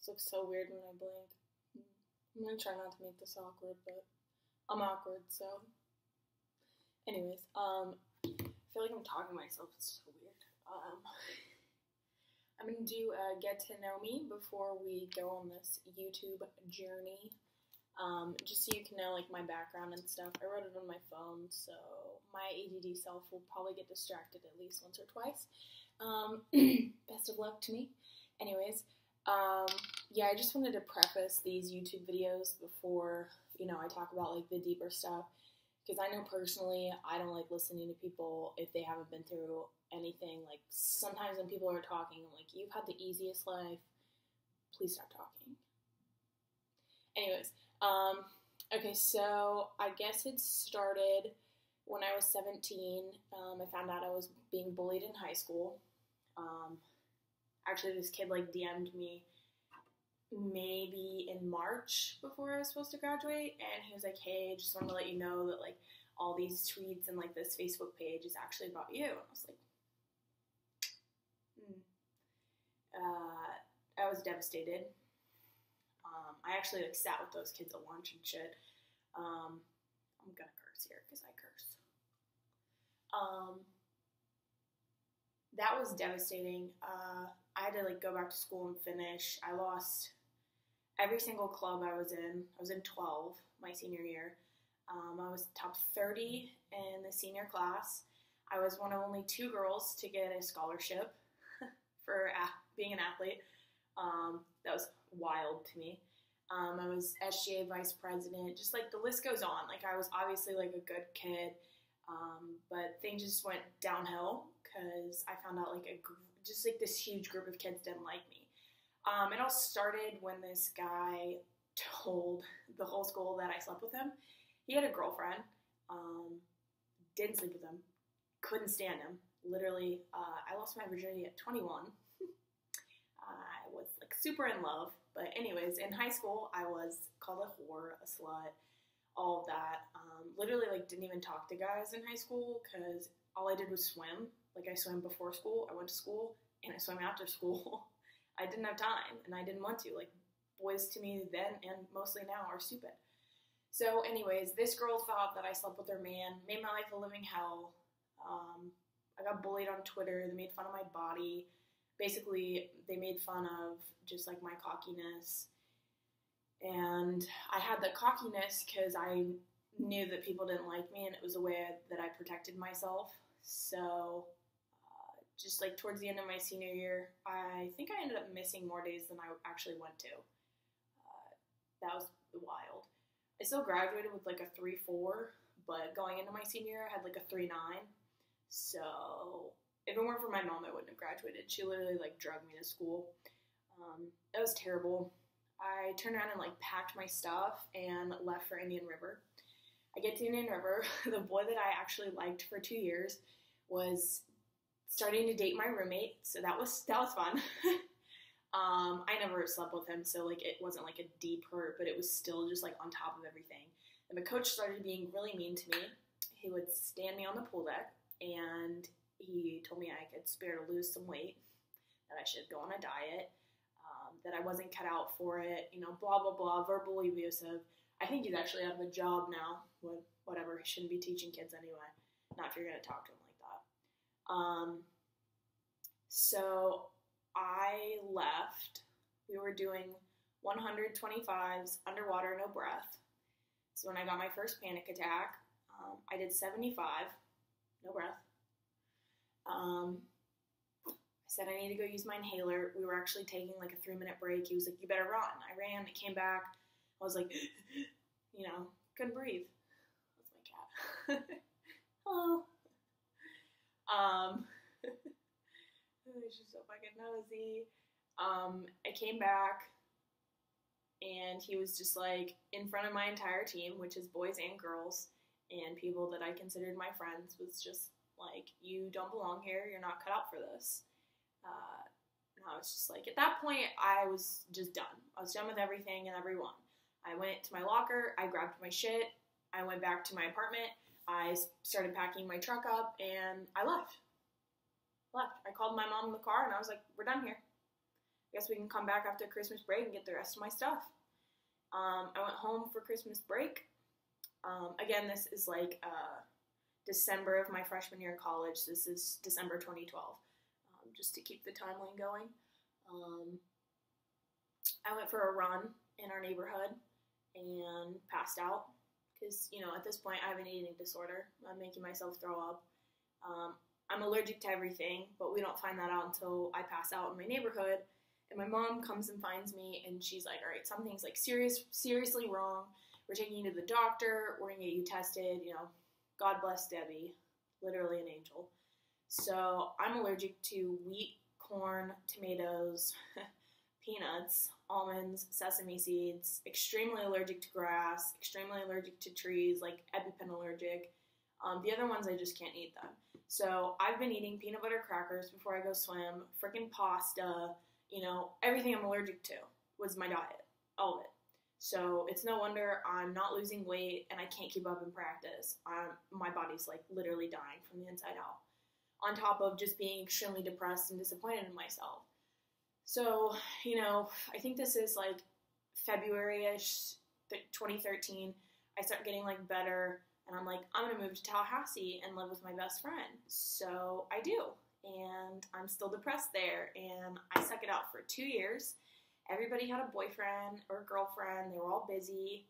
This looks so weird when I blink. I'm gonna try not to make this awkward, but I'm awkward, so. Anyways, I feel like I'm talking to myself. It's so weird. I'm gonna do a get to know me before we go on this YouTube journey. Just so you can know, like, my background and stuff. I wrote it on my phone, so my ADD self will probably get distracted at least once or twice. Best of luck to me. Anyways, yeah, I just wanted to preface these YouTube videos before, I talk about, like, the deeper stuff. Because I know personally, I don't like listening to people if they haven't been through anything. Like, sometimes when people are talking, I'm like, you've had the easiest life. Please stop talking. Anyways, okay, so I guess it started when I was 17. I found out I was being bullied in high school. Actually, this kid, like, DM'd me maybe in March before I was supposed to graduate, and he was like, hey, just wanted to let you know that, like, all these tweets and, like, this Facebook page is actually about you. And I was like, I was devastated. I actually, like, sat with those kids at lunch and shit. I'm gonna curse here because I curse. That was devastating. I had to, like, go back to school and finish. I lost every single club I was in. I was in 12 my senior year. I was top 30 in the senior class. I was one of only 2 girls to get a scholarship for being an athlete. That was wild to me. I was SGA vice president. Just, like, the list goes on. Like, I was obviously, like, a good kid, but things just went downhill because I found out, like, just, like, this huge group of kids didn't like me. It all started when this guy told the whole school that I slept with him. He had a girlfriend, didn't sleep with him, couldn't stand him. Literally, I lost my virginity at 21. I was, like, super in love. But anyways, in high school, I was called a whore, a slut, all of that. Literally, like, didn't even talk to guys in high school because all I did was swim. Like, I swam before school, I went to school, and I swam after school. I didn't have time, and I didn't want to. Like, boys to me then and mostly now are stupid. So anyways, this girl thought that I slept with her man, made my life a living hell. I got bullied on Twitter. They made fun of my body. Basically, they made fun of just, like, my cockiness. And I had the cockiness because I knew that people didn't like me, and it was a way that I protected myself. So just, like, towards the end of my senior year, I think I ended up missing more days than I actually went to. That was wild. I still graduated with, like, a 3.4, but going into my senior year, I had, like, a 3.9. So if it weren't for my mom, I wouldn't have graduated. She literally, like, drugged me to school. It was terrible. I turned around and, like, packed my stuff and left for Indian River. I get to Indian River. The boy that I actually liked for 2 years was starting to date my roommate, so that was fun. I never slept with him, so, like, it wasn't, like, a deep hurt, but it was still just, like, on top of everything. And my coach started being really mean to me. He would stand me on the pool deck, and he told me I could spare to lose some weight, that I should go on a diet, that I wasn't cut out for it, blah, blah, blah, verbally abusive. I think he's actually out of a job now. Whatever, he shouldn't be teaching kids anyway. Not if you're going to talk to him like that. So I left. We were doing 125s, underwater, no breath. So when I got my first panic attack, I did 75, no breath. I said I need to go use my inhaler. We were actually taking, like, a 3-minute break. He was like, you better run. I ran. I came back. I was like, couldn't breathe. That's my cat. Hello. She's so fucking nosy. I came back, and he was just, like, in front of my entire team, which is boys and girls, and people that I considered my friends, was just like, you don't belong here. You're not cut out for this. And I was just like, at that point, I was just done. I was done with everything and everyone. I went to my locker. I grabbed my shit. I went back to my apartment. I started packing my truck up, and I left. I called my mom in the car, and I was like, we're done here. I guess we can come back after Christmas break and get the rest of my stuff. I went home for Christmas break. Again, this is like December of my freshman year in college. This is December 2012, just to keep the timeline going. I went for a run in our neighborhood and passed out because, you know, at this point I have an eating disorder. I'm making myself throw up. I'm allergic to everything, but we don't find that out until I pass out in my neighborhood. And my mom comes and finds me, and she's like, all right, something's like seriously wrong. We're taking you to the doctor. We're going to get you tested. You know, God bless Debbie, literally an angel. So I'm allergic to wheat, corn, tomatoes, peanuts, almonds, sesame seeds, extremely allergic to grass, extremely allergic to trees, like EpiPen allergic. The other ones, I just can't eat them. So I've been eating peanut butter crackers before I go swim, freaking pasta, you know, everything I'm allergic to was my diet, all of it. So it's no wonder I'm not losing weight and I can't keep up in practice. My body's like literally dying from the inside out, on top of just being extremely depressed and disappointed in myself. So, you know, I think this is like February-ish, 2013. I start getting like better, and I'm like, I'm going to move to Tallahassee and live with my best friend. So I do, and I'm still depressed there, and I stuck it out for 2 years. Everybody had a boyfriend or a girlfriend. They were all busy.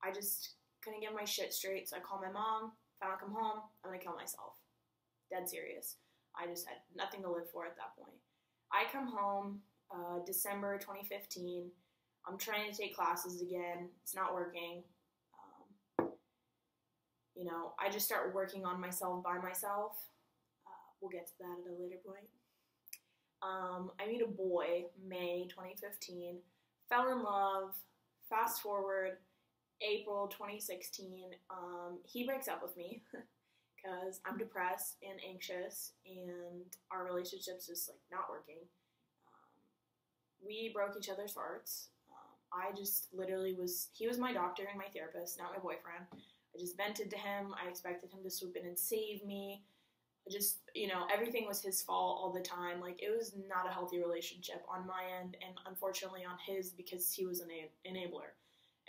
I just couldn't get my shit straight, so I called my mom. If I don't come home, I'm going to kill myself. Dead serious. I just had nothing to live for at that point. I come home December 2015. I'm trying to take classes again. It's not working. You know, I just start working on myself by myself. We'll get to that at a later point. I meet a boy, May 2015, fell in love. Fast forward, April 2016, he breaks up with me because I'm depressed and anxious, and our relationship's just like not working. We broke each other's hearts. I just literally he was my doctor and my therapist, not my boyfriend. I just vented to him. I expected him to swoop in and save me. Just, you know, everything was his fault all the time. Like, it was not a healthy relationship on my end, and unfortunately on his, because he was an enabler.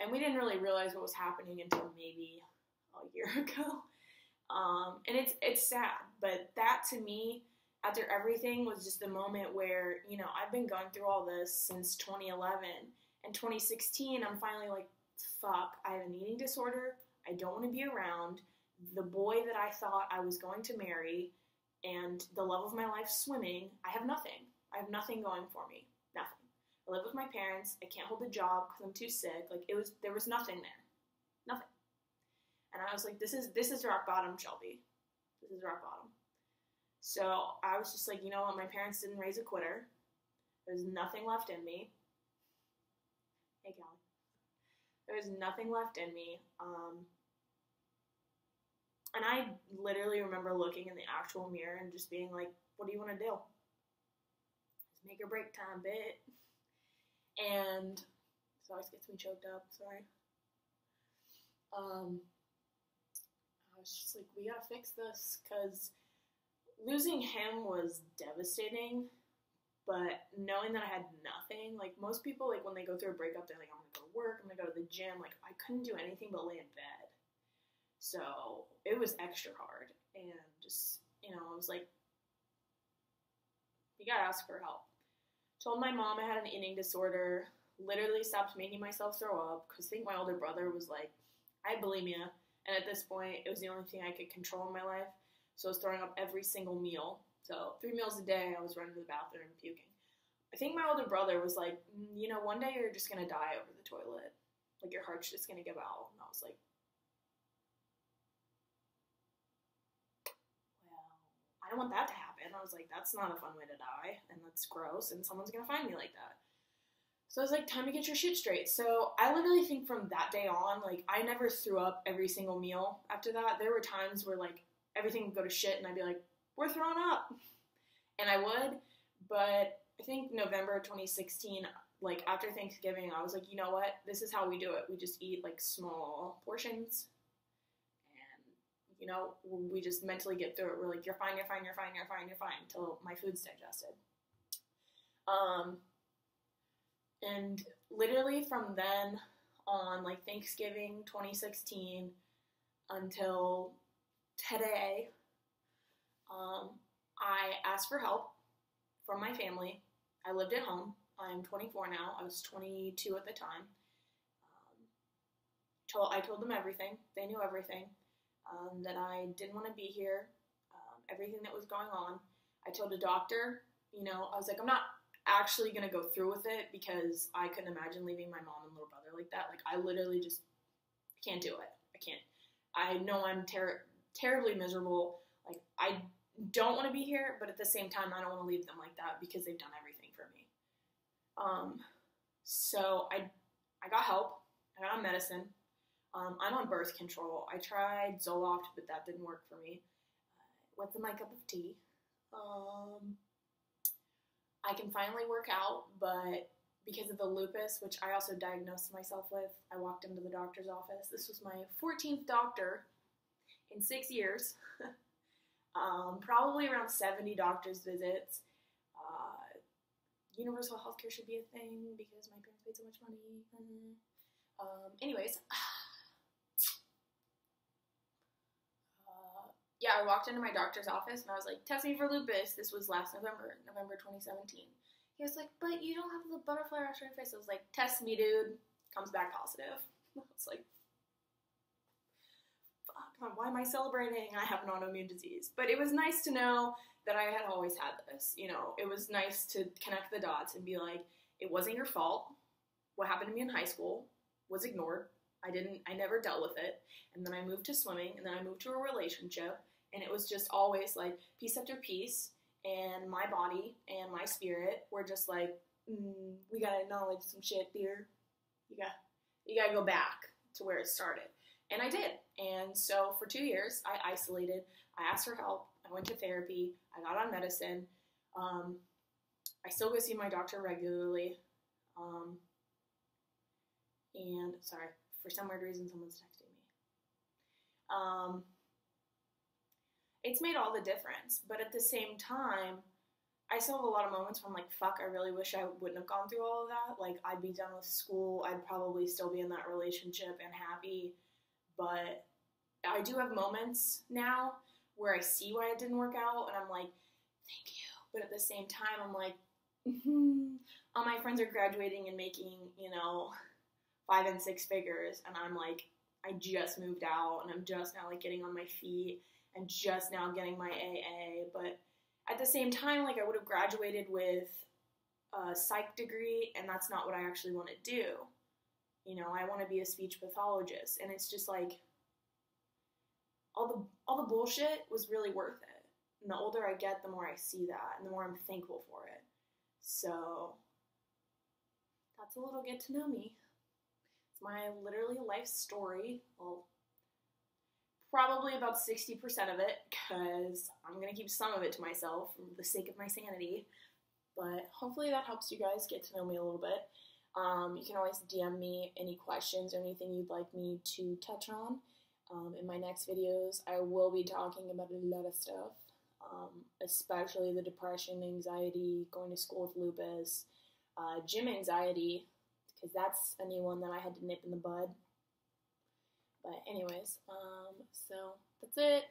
And we didn't really realize what was happening until maybe a year ago. And it's sad, but that to me, after everything, was just a moment where, you know, I've been going through all this since 2011. And 2016, I'm finally like, fuck, I have an eating disorder. I don't want to be around the boy that I thought I was going to marry and the love of my life, swimming. I have nothing. I have nothing going for me. Nothing. I live with my parents. I can't hold a job because I'm too sick. Like, there was nothing there. Nothing. And I was like, this is rock bottom, Shelby. This is rock bottom. So I was just like, you know what? My parents didn't raise a quitter. There's nothing left in me. Hey, Callie. There's nothing left in me. And I literally remember looking in the actual mirror and just being like, what do you want to do? It's make or break time, bit. And this always gets me choked up, sorry. I was just like, we gotta fix this, because losing him was devastating, but knowing that I had nothing, like most people, like when they go through a breakup, they're like, I'm gonna go to work, I'm gonna go to the gym. Like, I couldn't do anything but lay in bed. So it was extra hard, and just, you know, I was like, you gotta ask for help. Told my mom I had an eating disorder, literally stopped making myself throw up, because I think my older brother was like, I had bulimia, and at this point, it was the only thing I could control in my life, so I was throwing up every single meal. So 3 meals a day, I was running to the bathroom and puking. I think my older brother was like, you know, one day you're just gonna die over the toilet. Like, your heart's just gonna give out. And I was like, I don't want that to happen. I was like, that's not a fun way to die, and that's gross, and someone's gonna find me like that. So I was like, time to get your shit straight. So I literally think from that day on, like, I never threw up every single meal after that. There were times where, like, everything would go to shit, and I'd be like, we're throwing up. And I would, but I think November 2016, like, after Thanksgiving, I was like, you know what? This is how we do it. We just eat, like, small portions. You know, we just mentally get through it. We're like, you're fine, you're fine, you're fine, you're fine, you're fine, until my food's digested. And literally from then on, like Thanksgiving 2016 until today, I asked for help from my family. I lived at home. I'm 24 now. I was 22 at the time. I told them everything. They knew everything. That I didn't want to be here. Everything that was going on. I told the doctor, I was like, I'm not actually going to go through with it because I couldn't imagine leaving my mom and little brother like that. Like, I literally just can't do it. I can't. I know I'm terribly miserable. Like, I don't want to be here, but at the same time, I don't want to leave them like that because they've done everything for me. So I got help. I got on medicine. I'm on birth control. I tried Zoloft, but that didn't work for me. What's in my cup of tea? I can finally work out, but because of the lupus, which I also diagnosed myself with, I walked into the doctor's office. This was my 14th doctor in 6 years. Probably around 70 doctor's visits. Universal healthcare should be a thing because my parents paid so much money. Anyways. Yeah, I walked into my doctor's office and I was like, test me for lupus. This was last November 2017. He was like, but you don't have the butterfly rash on your face. I was like, test me, dude. Comes back positive. I was like, fuck, why am I celebrating? I have an autoimmune disease. But it was nice to know that I had always had this. It was nice to connect the dots and be like, it wasn't your fault. What happened to me in high school was ignored. I never dealt with it. And then I moved to swimming, and then I moved to a relationship, and it was just always like piece after piece, and my body and my spirit were just like, we gotta acknowledge some shit, dear. You gotta go back to where it started. And I did. And so for 2 years, I isolated. I asked for help. I went to therapy. I got on medicine. I still go see my doctor regularly. And sorry, for some weird reason, someone's texting me. It's made all the difference, but at the same time, I still have a lot of moments where I'm like, fuck, I really wish I wouldn't have gone through all of that. Like, I'd be done with school, I'd probably still be in that relationship and happy, but I do have moments now where I see why it didn't work out, and I'm like, thank you, but at the same time, I'm like, all my friends are graduating and making, 5 and 6 figures, and I'm like, I just moved out, and I'm just now, like, getting on my feet, and just now getting my AA, but at the same time, like, I would have graduated with a psych degree, and that's not what I actually want to do. I want to be a speech pathologist, and it's just like, all the bullshit was really worth it, and the older I get, the more I see that, and the more I'm thankful for it. So, that's a little get to know me. It's my literally life story. Well, probably about 60% of it, because I'm going to keep some of it to myself for the sake of my sanity. But hopefully that helps you guys get to know me a little bit. You can always DM me any questions or anything you'd like me to touch on. In my next videos, I will be talking about a lot of stuff, especially the depression, anxiety, going to school with lupus, gym anxiety, because that's a new one that I had to nip in the bud. But anyways, so that's it.